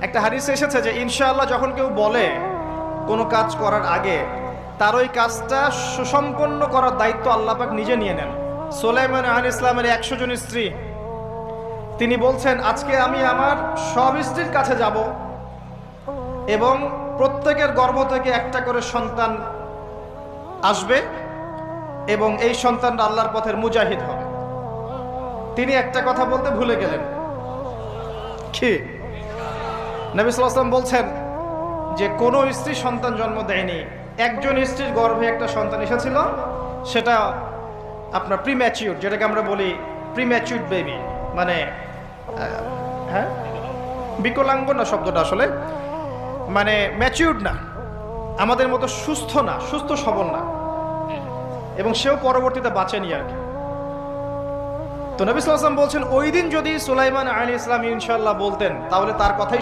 একটা হাদিসে এসেছে যে ইনশাআল্লাহ যখন কেউ বলে কোনো কাজ করার আগে তার ওই কাজটা সুসম্পন্ন করার দায়িত্ব আল্লাহ পাক নিজে নিয়ে নেন। সুলাইমান আলাইহিস সালামের 100 জন স্ত্রী, তিনি বলছেন আজকে আমি আমার সব স্ত্রীর কাছে যাব এবং প্রত্যেকের গর্ভ থেকে একটা করে সন্তান আসবে এবং এই সন্তানরা আল্লাহর পথের মুজাহিদ হবে। তিনি একটা কথা বলতে ভুলে গেলেন, কি? নবী সাল্লাল্লাহু আলাইহি ওয়াসাল্লাম বলছেন যে কোনো স্ত্রী সন্তান জন্ম দেয়নি, একজন স্ত্রীর গর্ভে একটা সন্তান এসেছিল, সেটা আপনার প্রিম্যাচিউর, যেটাকে আমরা বলি প্রিম্যাচিউর বেবি, মানে হ্যাঁ বিকলাঙ্গ না শব্দটা আসলে, মানে ম্যাচিউরড না, আমাদের মতো সুস্থ না, সুস্থ সবল না, এবং সেও পরবর্তীতে বাঁচেনি আর কি। তো নবী সাল্লাল্লাহু আলাইহি ওয়াসাল্লাম বলছেন ওই দিন যদি সুলাইমান আলাইহিস সালাম ইনশাআল্লাহ বলতেন তাহলে তার কথাই